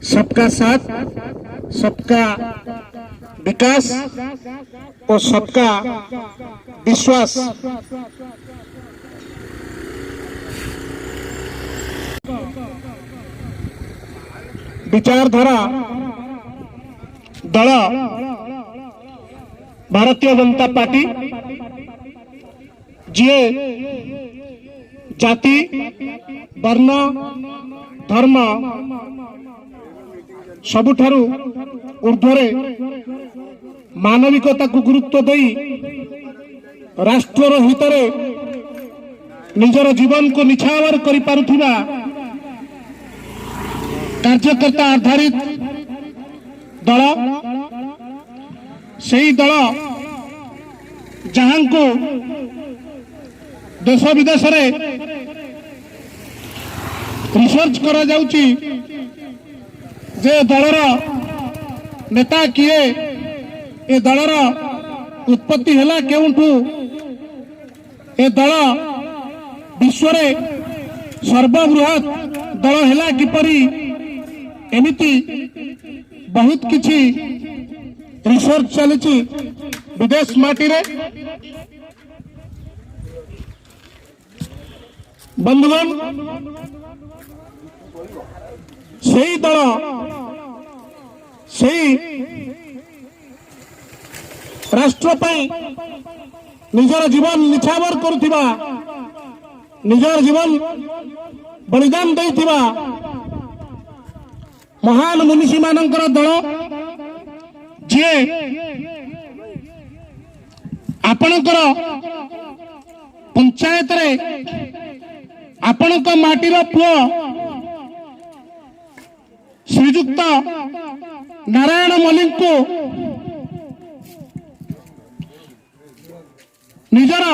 सबका साथ, सबका विकास और सबका विश्वास विचारधारा दल भारतीय जनता पार्टी जी जाति वर्ण धर्म सबुठारु ऊर्ध्वरे मानविकता को गुरुत्व देई राष्ट्र हितरे निजर जीवन को निछावर करि पारुथिबा कार्यकर्ता आधारित दल सही दल जहां को देश विदेश रे रिसर्च करा जाउची जे दलर नेता किए ए दलर उत्पत्ति हैला केउठू ए दल विश्व रे सर्वबृहत दल हैला किपरि एमिति बहुत किछि रिसर्च चली विदेश माटी रे बंधुगण सही दल सही राष्ट्र पाई निजर जीवन निछावर करुथिबा निजर जीवन बलिदान देथिबा महान मुनिषी मानकर दल जे आपणकर पंचायत रे आपणक माटीर पुओ श्रीजुक्त नारायण मल्लिक को निजर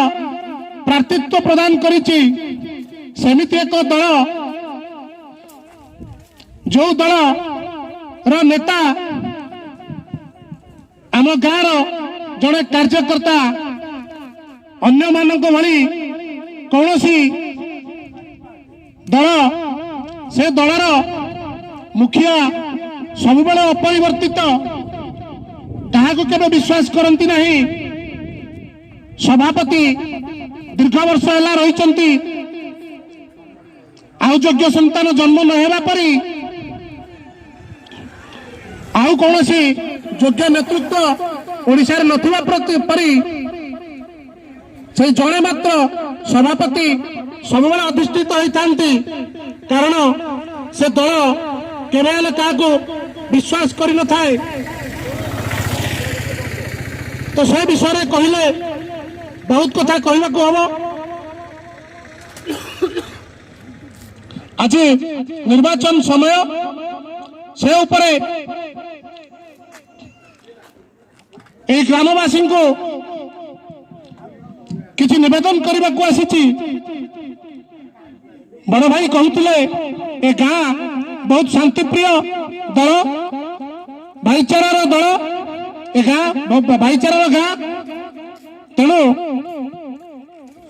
प्रार्थित्व प्रदान करिछि सेमिति एक दल जो दल रो नेता आम गाँव जड़े कार्यकर्ता अन्य मानक भली कौनसी दल से दलर मुखिया सब बेले अपरिवर्तित ताहाको केबे विश्वास करती नहीं सभापति दीर्घ वर्ष है रही आउ योग्य संतान जन्म न हेबा परी आउ कौन सी योग्य नेतृत्व ओडिशार नथिबा परी से जड़े मात्र सभापति सब बेले अधिष्ठित होती कारण से दल केवल क्या विश्वास कर न थाए तो से विषय में कहले बहुत कथा कहना हम आज निर्वाचन समय से उपरे एक ग्रामवासी को किसी निवेदन करने को आसी बड़ भाई कहते ए गाँ बहुत शांतिप्रिय दल भाईचारार दल ए गाँ भाईचारार गाँ तेणु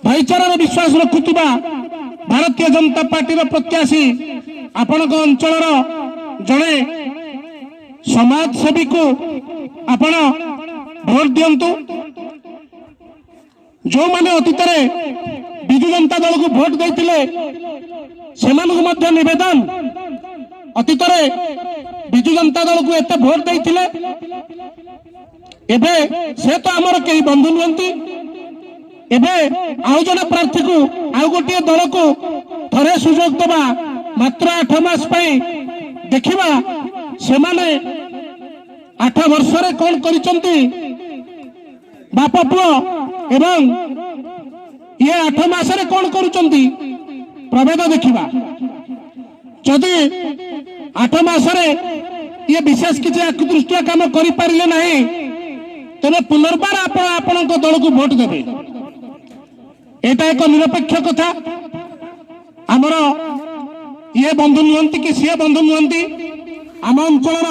भाईचारार विश्वास रखुवा भारतीय जनता पार्टी प्रत्याशी आपण अंचल जड़े समाजसेवी को आपण भोट दिंतु जो माने अतीत विजु जनता दल को भोट देते से निवेदन अतीत विजु जनता दल को एत भोट देते एबे से तो आमर कई बंधु नुहति एबे आउ जने प्रार्थी को आउ गोटे दल को थरे सुजोग दबा मात्र 8 मास देखा से 8 वर्ष कौन करिसंती बाप पुओ एवं ये 8 मास कौन करुचंती प्रभेद देखा जदि 8 मास ये विशेष किसी आकृदृष्टिया काम करि पारिले नहीं तेरे पुनर्बार आपण दल को भोट देवे एटा एक निरपेक्ष कथा आमर ये बंधु नुहति कि सी बंधु नुहति आम अंचल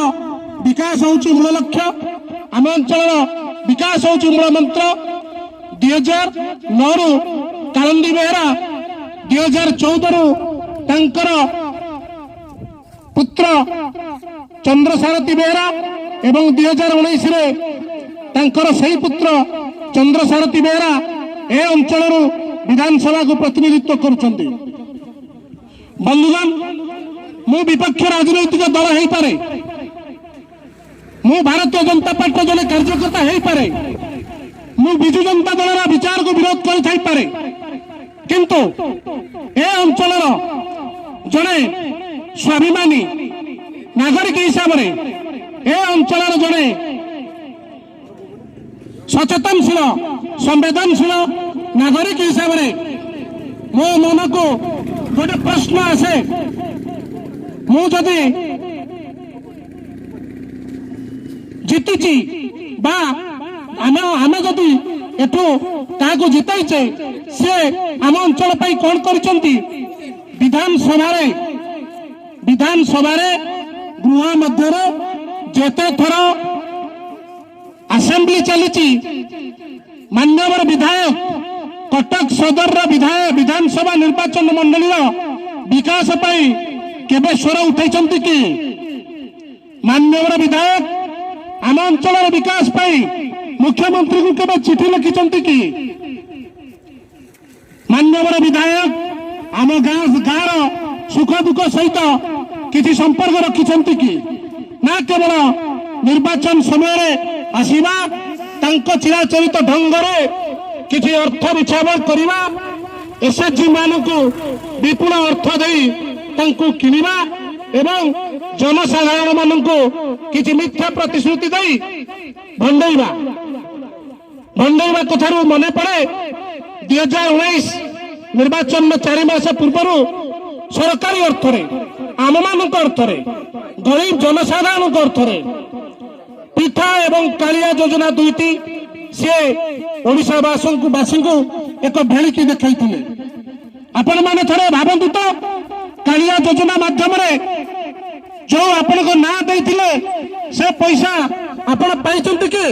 विकास होउची मूल लक्ष्य आम अंचल विकास होउची मूल मंत्र 2009 रु कालंदी बेहरा 2014 रु तांकर पुत्र चंद्रसारथी बेहेरा एवं 2019 रे तांकर सही पुत्र चंद्रसारथी बेहेरा ए अंचल विधानसभा को प्रतिनिधित्व करुछंती। बंधुगण मु विपक्ष राजनैतिक दल है पारे, मु भारतीय जनता पार्टी जने कार्यकर्ता है पारे, मु बिजु जनता दल विचार को विरोध कर पारे, किंतु ए अंचल जने स्वाभिमानी नागरिक हिसाब से ए अंचल जने सचेतनशील संवेदनशील नागरिक हिसाब से मो मन को गोटे प्रश्न आसे, मु जदि जीतिची बा आमे जदि एठू ताको जिताइचे से आम अंचल पाई कौन करचंती। विधानसभा गृह मध्य जेते थर असेंबली चली मान्यवर विधायक कटक सदर विधायक विधानसभा निर्वाचन मंडली विकास पाई केबे स्वर उठाई कि मान्यवर विधायक आम अंचल विकास पाई मुख्यमंत्री को केबे चिठी लिखिं कि मान्यवर विधायक आम गाँव सुख दुख सहित किसी संपर्क रखिं कि ना केवल निर्वाचन समय आसवा चिराचरित ढंग से किसी अर्थ विछाव करवा एसएचजी मानक विपुल अर्थ दे किणवा एवं जनसाधारण मानक किसी मिथ्या प्रतिश्रुति दे भंडईवा कथार मन पड़े 2019 निर्वाचन में 4 मास पूर्व सरकारी अर्थ आम मान अर्थ गरीब जनसाधारण अर्थ पिठा एवं कालिया योजना दुईटी से ओडिशावासी को एक भेलिकी देखते। आपण मैंने थे भावतु तो कालिया योजना माध्यम जो आपण को ना देथिले से पैसा आपण पाइचंती कि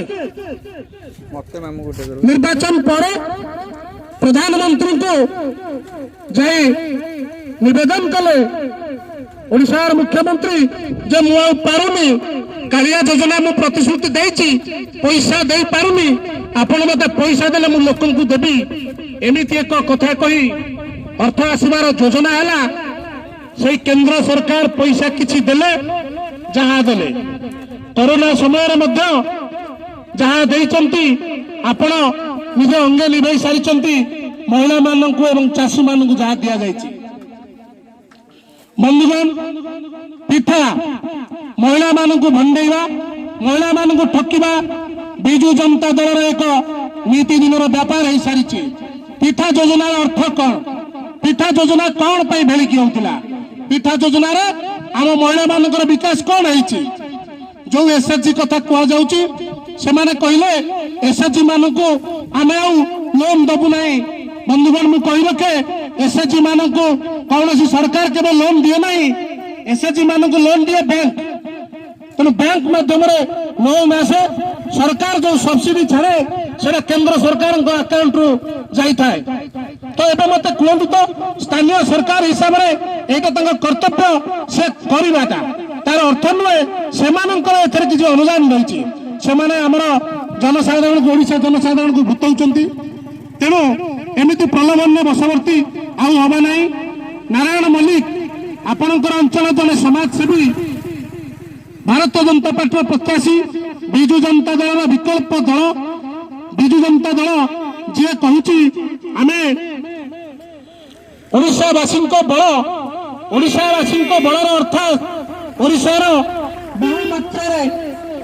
निर्वाचन पर प्रधानमंत्री को जाए निवेदन कले ओडिशार मुख्यमंत्री जे मु पारुनी कालिया योजना मु प्रतिश्रुति देछि पैसा दे पारुनी आपण मते पैसा देले मु लोकन को देबी एमिति एक कथा कही अर्थ आसबार योजना हैला से केंद्र सरकार पैसा किछि देले जहां देले कोरोना समय मध्य जहां देइचंती आपण निज अंगे निभाई सारिचंती महिला मानक एवं चाषी मानक जहां दिया जाइछि। बंधुगण पिठा महिला मानक भंडेवा महिला मानक ठकिबा बिजु जनता दल एक नीति दिनर व्यापार हो सारी। पिठा योजना अर्थ कौन, पिठा योजना कौन पाई भेलिकी होतिला, पिठा योजना रे आम महिला मानकर विकास कौन है। जो एसएचजी कथा कह जाउची से माने कहले एसएचजी मानक आमे आ लोन दबु नहीं। बंधुगण मु कहि रखे एसएचजी मानक कौन सरकार केवल लोन दिए नहीं, एसएचजी मानक लोन दिए बैंक। तेणु बैंक माध्यम लोन आसे सरकार जो सब्सिडी छाड़े से केंद्र सरकार अकाउंट रु जाए। तो एबे मते कहतु तो स्थानीय सरकार हिसाब से यहाँ कर्तव्य से करवाटा तार अर्थ नुहे से किसी अनुदान रही से आमर जनसाधारण को ओडिशा जनसाधारण को भुतौचंती। तेणु एमती प्रलोभन बशवर्ती आउ हवा ना। नारायण मल्लिक आपणकर अंचल जने समाजसेवी भारतीय जनता पार्टी प्रत्याशी बिजु जनता दल विकल्प दल बिजु जनता दल जी कहूँ आमे ओडिशावासी बल ओडिशावासी बलर अर्थात ओडिशार बहु मात्रा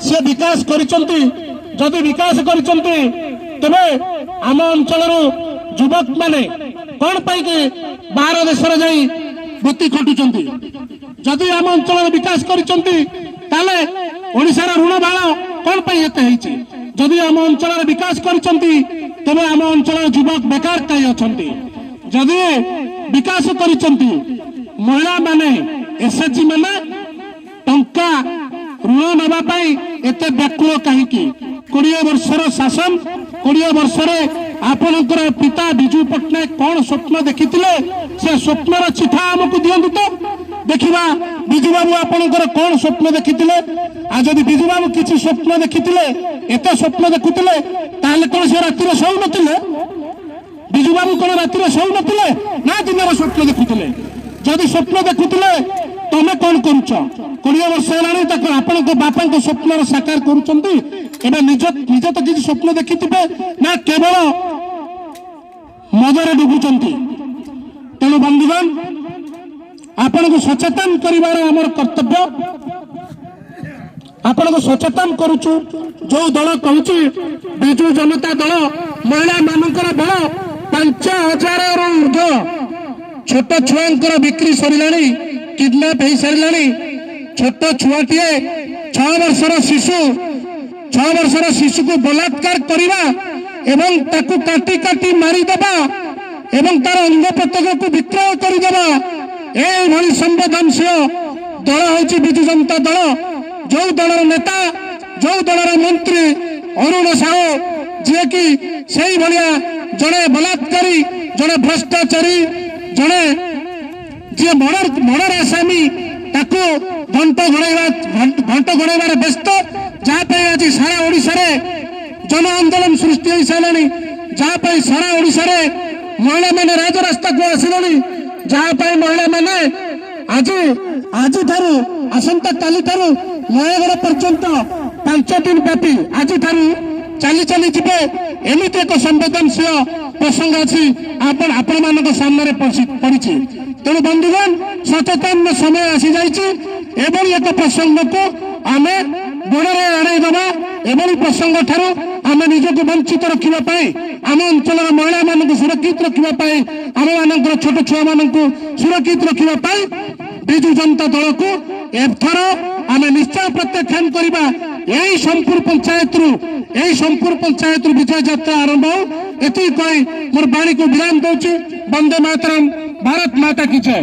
से विकास करिसंती। जदि विकास करिसंती तबे आम अंचल युवक माने कौन पाई बाहर देश जाई वृत्ति खटुचंती। जदि आम अंचल विकास करिसंती ताले ओडिशार ऋण बाण कौन पाई एते हेछि। जदि आम अंचल विकास करिसंती तबे आम अंचल युवक बेकार कई अछंती। जदि विकास करिसंती महिला माने एसएचजी माने टंका ऋण नबा पाई एते व्याकुल कहीं 20 वर्षर शासन 20 वर्ष आपणकर पिता बिजु पट्टनायक कौन स्वप्न देखी से स्वप्नर चिठा आमको दिंतु तो देखा ବିଜୁ ବାବୁ ଆପଣଙ୍କର କଣ ସ୍ୱପ୍ନ ଦେଖିଥିଲେ? ଆଉ ଯଦି ବିଜୁ ବାବୁ କିଛି ସ୍ୱପ୍ନ ଦେଖିଥିଲେ, ଏତେ ସ୍ୱପ୍ନ ଦେଖୁଥିଲେ, ତାହେଲେ କଣ ସେ ରାତିରେ ଶୋଉନଥିଲେ? ବିଜୁ ବାବୁ କଣ ରାତିରେ ଶୋଉନଥିଲେ ନା ଦିନରେ ସ୍ୱପ୍ନ ଦେଖୁଥିଲେ? ଯଦି ସ୍ୱପ୍ନ ଦେଖୁଥିଲେ ତମେ କଣ କରୁଛ? 20 ବର୍ଷ ହେଲାଣି ତାକୁ ଆପଣଙ୍କ ବାପାଙ୍କ ସ୍ୱପ୍ନର ସାକାର କରୁଛନ୍ତି। ଏବେ ନିଜ ତ କିଛି ସ୍ୱପ୍ନ ଦେଖିଥିବେ ନା କେବଳ ମଜାରେ ଡୁବୁଛନ୍ତି? ତେଣୁ ବନ୍ଧୁଗଣ, ଆପଣଙ୍କୁ ସଚେତନ କରିବାର ଆମର କର୍ତ୍ତବ୍ୟ। ଆପଣଙ୍କୁ ସଚେତନ କରୁଛୁ। ଯୋଉ ଦଳ କହୁଛି ବିଜୁ ଜନତା ଦଳ ମହିଳା ମାନଙ୍କର ଦଳ, 5000ରୁ ଉର୍ଦ୍ଧ୍ୱ ଛୋଟ ଛୁଆଙ୍କର ବିକ୍ରି ସରିଲାଣି, କିଡନାପ ହେଇସାରିଲାଣି। ଛୋଟ ଛୁଆଟିଏ 6 ବର୍ଷର ଶିଶୁକୁ ବଳାତ୍କାର କରିବା ଏବଂ ତାକୁ କାଟି କାଟି ମାରିଦେବା ଏବଂ ତାର ଅଙ୍ଗ ପ୍ରତ୍ୟଙ୍ଗକୁ ବିକ୍ରୟ କରିଦେବା, ଏଇଭଳି ସମ୍ବେଦନଶୀଳ ଦଳ ହେଉଛି ବିଜୁ ଜନତା ଦଳ। ଯୋଉ ଦଳର ନେତା, ଯୋଉ ଦଳର ମନ୍ତ୍ରୀ ଅରୁଣ ସାହୁ, ଯିଏକି ସେଇଭଳିଆ ଜଣେ ବଳାତ୍କାରୀ, ଜଣେ ଭ୍ରଷ୍ଟାଚାରୀ, ଜଣେ ଯିଏ ମର୍ଡର ଆସାମୀ, ତାକୁ ଘଣ୍ଟ ଘୋଡ଼ାଇବାରେ ବ୍ୟସ୍ତ, ଯାହା ପାଇଁ ଆଜି ସାରା ଓଡ଼ିଶାରେ ଜନ ଆନ୍ଦୋଳନ ସୃଷ୍ଟି ହୋଇସାରିଲାଣି, ଯାହା ପାଇଁ ସାରା ଓଡ଼ିଶାରେ ମହିଳାମାନେ ରାଜରାସ୍ତାକୁ ଆସିଲେଣି, ଯାହା ପାଇଁ ମହିଳାମାନେ ଆଜିଠାରୁ ଆସନ୍ତା କାଲିଠାରୁ ନୟାଗଡ଼ ପର୍ଯ୍ୟନ୍ତ 5 ଦିନ ବ୍ୟାପୀ ଆଜିଠାରୁ ଚାଲି ଯିବେ। ଏମିତି ଏକ ସମ୍ବେଦନଶୀଳ ପ୍ରସଙ୍ଗ ଅଛି ଆପଣମାନଙ୍କ ସାମ୍ନାରେ ପଡ଼ିଛି। ତେଣୁ ବନ୍ଧୁଗଣ, ସଚେତନ ସମୟ ଆସିଯାଇଛି। ଏଭଳି ଏକ ପ୍ରସଙ୍ଗକୁ ଆମେ ଗୋଡ଼ରେ ଆଣେଇଦେବା। ଏଭଳି ପ୍ରସଙ୍ଗ ଠାରୁ ଆମେ ନିଜକୁ ବଞ୍ଚିତ ରଖିବା ପାଇଁ, ଆମ ଅଞ୍ଚଳର ମହିଳାମାନଙ୍କୁ ସୁରକ୍ଷିତ ରଖିବା ପାଇଁ, ଆମମାନଙ୍କର ଛୋଟ ଛୁଆମାନଙ୍କୁ ସୁରକ୍ଷିତ ରଖିବା ପାଇଁ ବିଜୁ ଜନତା ଦଳକୁ ଏଥର ଆମେ ନିଶ୍ଚୟ ପ୍ରତ୍ୟାଖ୍ୟାନ କରିବା। এই সোমপুর পঞ্চায়েতରୁ ବିଜୟ ଯାତ୍ରା ଆରମ୍ଭ ହଉ। ଏତିକି କହି ମୋର ବାଣୀକୁ ବିରାମ ଦଉଛି। ବନ୍ଦେ ମାତରମ୍, ଭାରତ ମାତା କି ଜୟ।